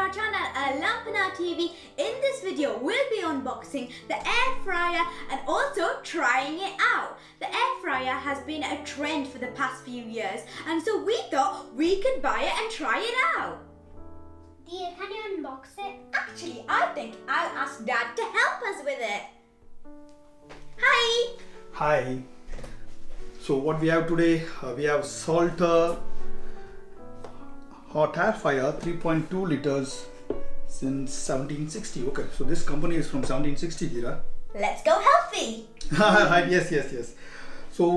our channel AlampanaTV. In this video, we'll be unboxing the air fryer and also trying it out. The air fryer has been a trend for the past few years, and so we thought we could buy it and try it out. Dear, can you unbox it? Actually, I think I'll ask Dad to help us with it. Hi! Hi. So what we have today, we have SALTER hot air fryer, 3.2 liters since 1760. Okay, so this company is from 1760, Dira. Let's go healthy! Yes. So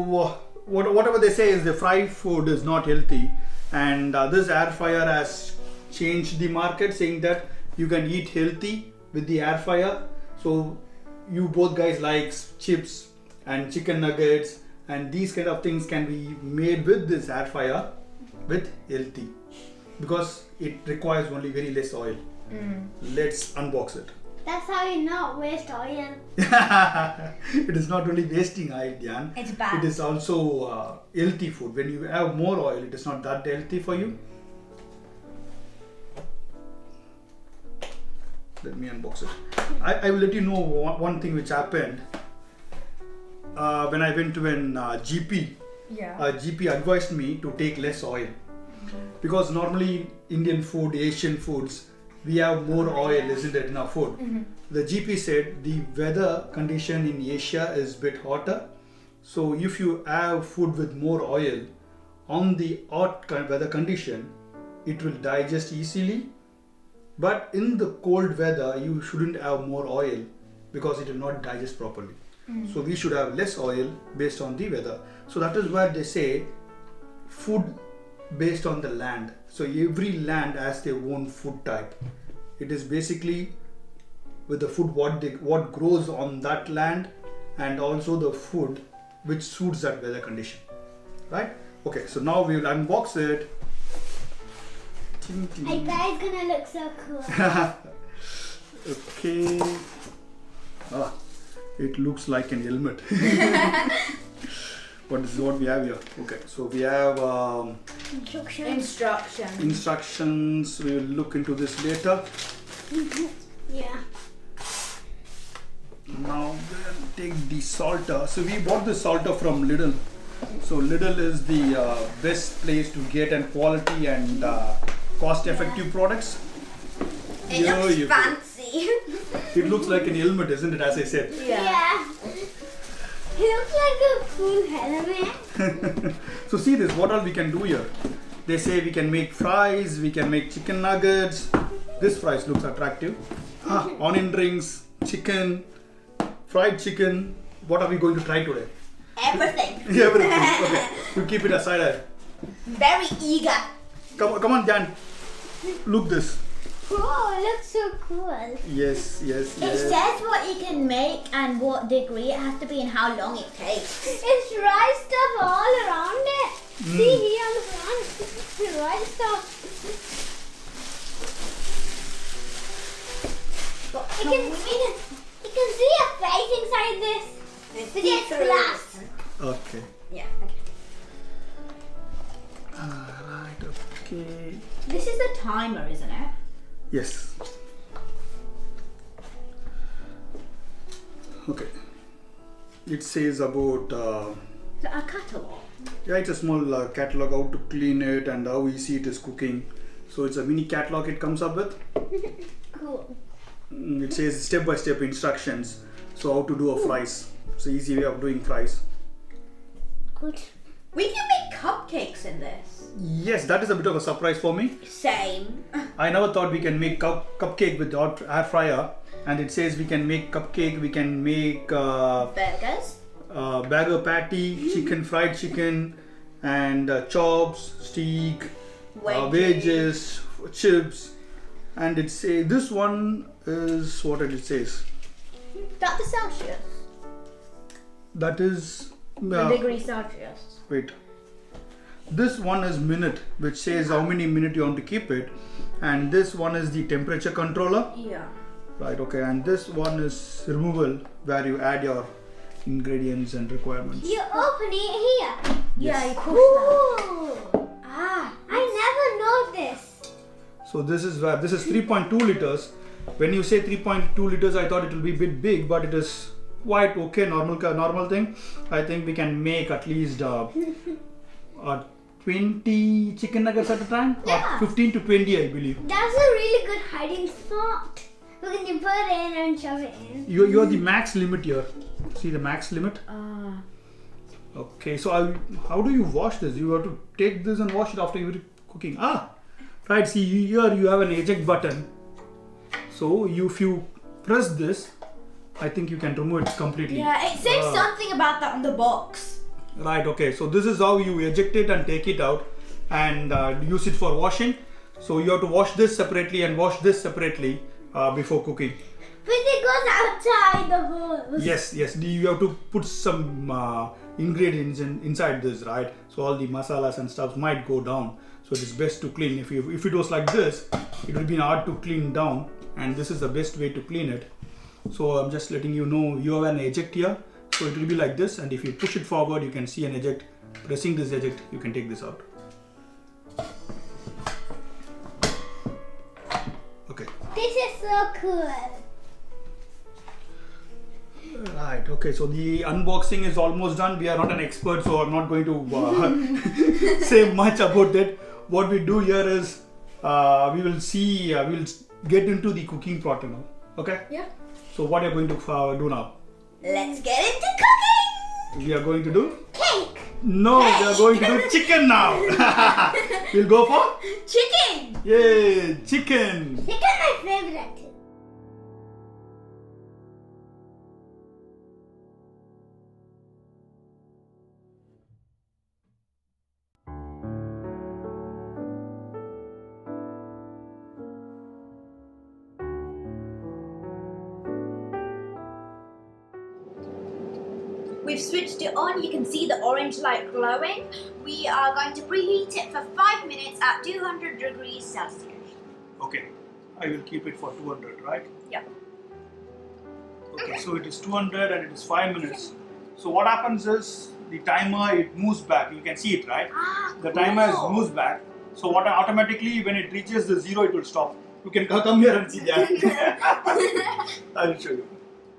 whatever they say is the fried food is not healthy, and this air fryer has changed the market, saying that you can eat healthy with the air fryer. So you both guys like chips and chicken nuggets, and these kind of things can be made with this air fryer with healthy, because it requires only very less oil. Let's unbox it. That's how you not waste oil. It is not only wasting oil, Dian. It's bad. It is also healthy food. When you have more oil, it is not that healthy for you. Let me unbox it. I will let you know one thing which happened. When I went to an GP, GP advised me to take less oil. Because normally Indian food, Asian foods, we have more oil, isn't it, in our food? The GP said the weather condition in Asia is a bit hotter. So if you have food with more oil on the hot weather condition, it will digest easily. But in the cold weather, you shouldn't have more oil because it will not digest properly. So we should have less oil based on the weather. So that is why they say food based on the land. So every land has their own food type. It is basically with the food what grows on that land, and also the food which suits that weather condition. Right? Okay, so now we will unbox it. I bet it's gonna look so cool. Okay. It looks like an helmet. But this is what we have here. Okay, so we have instructions. We will look into this later. Yeah. Now we'll take the SALTER. So we bought the SALTER from Lidl. So Lidl is the best place to get and quality and cost-effective products. It looks fancy. It looks like an helmet, isn't it? As I said. Yeah. It looks like a cool helmet. So see this, what all we can do here. They say we can make fries, we can make chicken nuggets. This fries looks attractive. Onion rings, chicken, fried chicken. What are we going to try today? Everything. Everything. Okay. You keep it aside. Very eager. Come on, Dan. Look this. Oh, it looks so cool. Yes. It says what you can make and what degree it has to be and how long it takes. It's rice stuff all around it. See here on the front. It's rice stuff. You can see a face inside this. It's glass. Okay. Yeah, okay. Alright, okay. This is the timer, isn't it? Yes. Okay. It says about A catalogue. yeah, it's a small catalog how to clean it and how easy it is cooking. So it's a mini catalog it comes up with. Cool. It says step-by-step instructions. So how to do a fries. It's an easy way of doing fries. Good. We can make cupcakes in this. Yes, that is a bit of a surprise for me. Same. I never thought we can make cupcake with the hot air fryer. And it says we can make cupcake, we can make Burgers. burger patty, fried chicken, and chops, steak, wedges, chips. And it says this one is what it says. That's the Celsius. That is The degree Celsius. wait. This one is minute, which says how many minutes you want to keep it, and this one is the temperature controller. Yeah. Right. Okay. And this one is removal, where you add your ingredients and requirements. You open it here. Yeah, you push that. Cool. I never know this. So this is 3.2 liters. When you say 3.2 liters, I thought it will be a bit big, but it is quite okay. Normal thing. I think we can make at least 20 chicken nuggets at a time. Yeah. Or 15 to 20, I believe. That's a really good hiding spot. Because you put it in and shove it in. You're the max limit here. See the max limit? Okay, so how do you wash this? You have to take this and wash it after you're cooking. Right, see here you have an eject button. So if you press this, I think you can remove it completely. Yeah, it says something about that on the box. Right, okay, so this is how you eject it and take it out and use it for washing. So you have to wash this separately and wash this separately before cooking. But it goes outside the hole. Yes, you have to put some ingredients inside this, right? So all the masalas and stuff might go down. So it is best to clean. If it was like this, it will be hard to clean down, and this is the best way to clean it. So I'm just letting you know you have an eject here. So it will be like this, and if you push it forward, you can see an eject. Pressing this eject, you can take this out. Okay. This is so cool. Right, okay, so the unboxing is almost done. We are not an expert, so I'm not going to say much about it. What we do here is we will get into the cooking part now. Okay? Yeah. So what are you going to do now? Let's get into cooking! We are going to do? Cake. No, we are going to do chicken now. We'll go for? Chicken! Yay, chicken. Chicken is my favorite. We've switched it on. You can see the orange light glowing. We are going to preheat it for 5 minutes at 200 degrees Celsius. Okay, I will keep it for 200, right? Yep. Okay, so it is 200 and it is 5 minutes. So what happens is the timer, it moves back. You can see it, right? The timer moves back. So what automatically when it reaches the 0, it will stop. You can come here and see that. I will show you.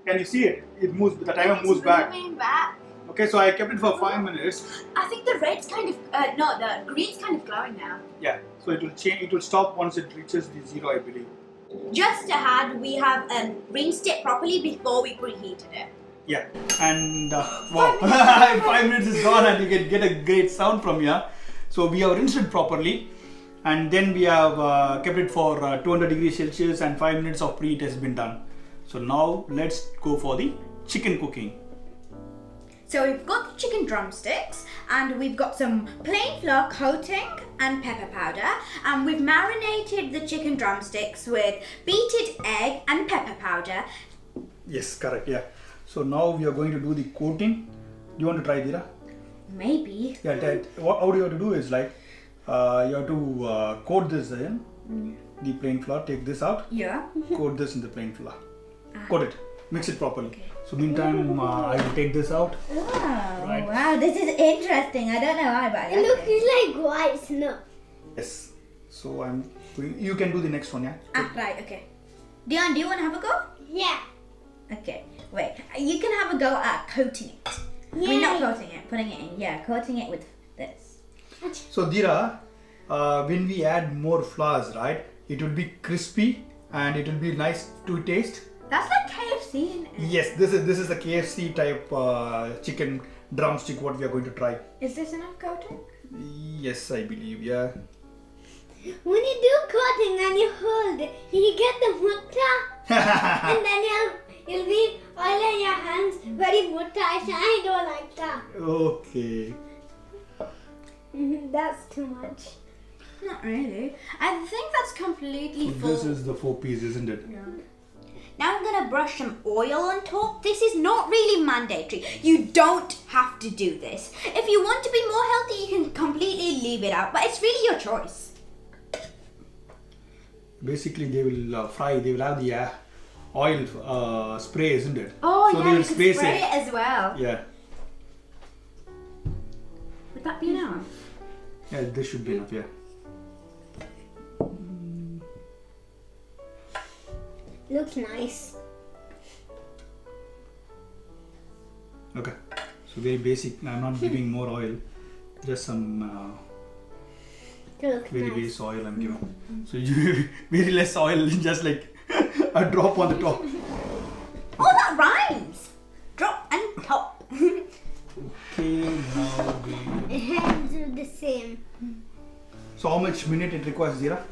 Can you see it? It moves. The timer moves back. Moving back. Okay, so I kept it for 5 minutes. I think the red's kind of the green's kind of glowing now. Yeah. So it will change. It will stop once it reaches the 0, I believe. Just to add, we have rinsed it properly before we preheated it. Yeah. And wow, 5 minutes is gone, and you can get a great sound from here. So we have rinsed it properly, and then we have kept it for 200 degrees Celsius, and 5 minutes of preheat has been done. So now let's go for the chicken cooking. So we've got the chicken drumsticks, and we've got some plain flour coating and pepper powder, and we've marinated the chicken drumsticks with beaten egg and pepper powder. Yes, correct, yeah. So now we are going to do the coating. Do you want to try, Dira? Maybe. Yeah, how you have to do is like, you have to coat this in the plain flour, take this out, Yeah. coat this in the plain flour. Coat it, mix it properly. Okay. So meantime, I will take this out. Oh, Right. wow, this is interesting. I don't know why, but It looks like white snow. Yes. So you can do the next one, yeah? right, okay. Dion, do you want to have a go? Yeah. Okay, wait. You can have a go at coating it. I mean, not coating it, putting it in. Yeah, coating it with this. So Dira, when we add more flours, right, it will be crispy and it will be nice to taste. That's like KFC, isn't it? Yes, this is the KFC type chicken drumstick what we are going to try. Is this enough coating? Yes, I believe, yeah. When you do coating and you hold it, you get the mutta. And then you'll be all in your hands very muttaish. I don't like that. Okay. That's too much. Not really. I think that's completely So full. this is the 4 piece, isn't it? Yeah. Now I'm going to brush some oil on top. This is not really mandatory. You don't have to do this. If you want to be more healthy, you can completely leave it out. But it's really your choice. Basically, they will fry. They will have the oil spray, isn't it? Oh, so yeah, they will you can space spray it as well. Yeah. Would that be enough? Yeah, this should be enough. Yeah. Looks nice. Okay, so very basic. I'm not giving more oil, just some Looks very nice. base oil I'm giving. So you very less oil, just like a drop on the top. Oh, that rhymes! Drop and top. Okay, now we. Hands do the same. So how much minute it requires, Zira?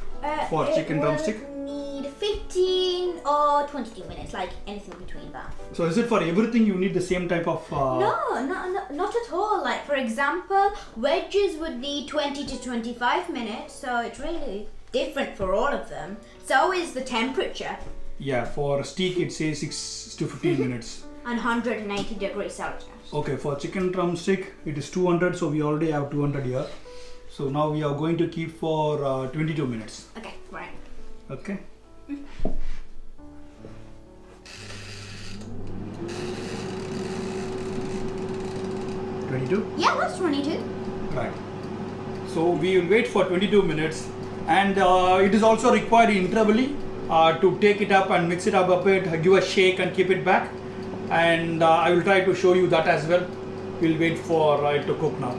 For chicken drumstick? It will need 15 or 22 minutes, like anything between that. So is it for everything you need the same type of? No, not at all. Like for example, wedges would need 20 to 25 minutes, so it's really different for all of them. So is the temperature. Yeah, for steak it says 6 to 15 minutes. And 180 degrees Celsius. Okay, for chicken drumstick it is 200, so we already have 200 here. So now we are going to keep for 22 minutes. Okay, right. Okay. Yeah, that's 22. Right. So we will wait for 22 minutes, and it is also required intervally to take it up and mix it up a bit, give a shake and keep it back. And I will try to show you that as well. We'll wait for it to cook now.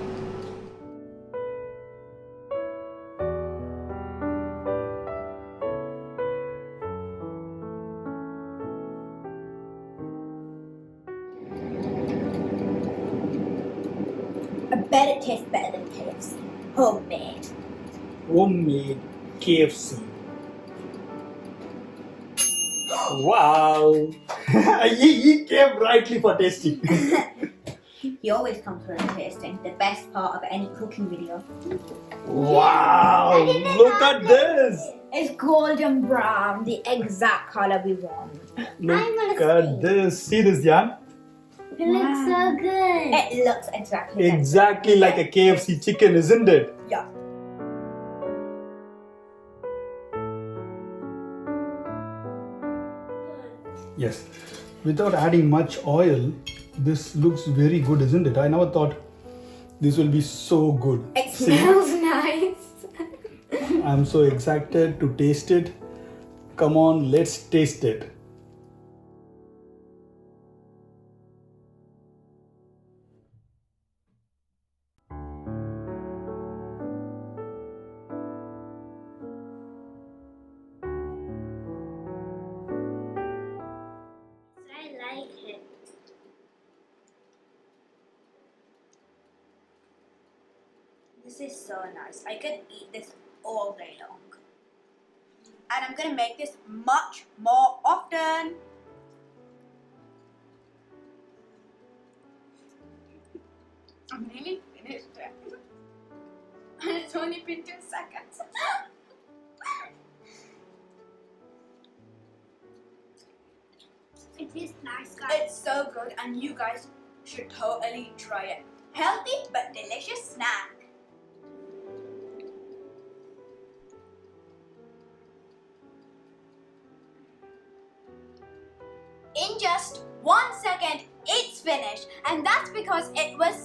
I bet it tastes better than KFC. Homemade. Homemade KFC. Wow! he came rightly for tasting. He always comes for the tasting, the best part of any cooking video. Wow! Look at this! It's golden brown, the exact color we want. Look at this. See this, Jan? It looks so good. It looks exactly Exactly like a KFC chicken, isn't it? Yeah. Yes. Without adding much oil, this looks very good, isn't it? I never thought this will be so good. It See? smells nice. I'm so excited to taste it. Come on, let's taste it. I like it. This is so nice. I could eat this all day long. And I'm gonna make this much more often. I'm nearly finished it. And it's only been 2 seconds. It tastes nice, guys. It's so good and you guys should totally try it. Healthy but delicious snack. In just 1 second, it's finished, and that's because it was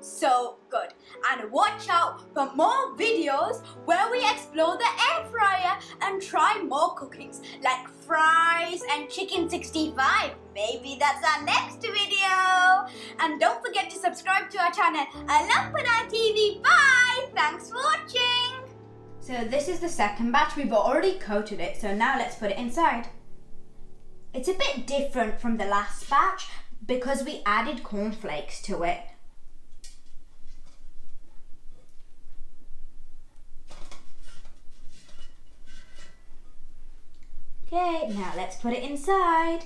so good. And watch out for more videos where we explore the air fryer and try more cookings like fries and chicken 65. Maybe that's our next video. And don't forget to subscribe to our channel, AlampanaTV. Bye! Thanks for watching. So this is the second batch. We've already coated it, so now let's put it inside. It's a bit different from the last batch because we added cornflakes to it. Okay, now let's put it inside.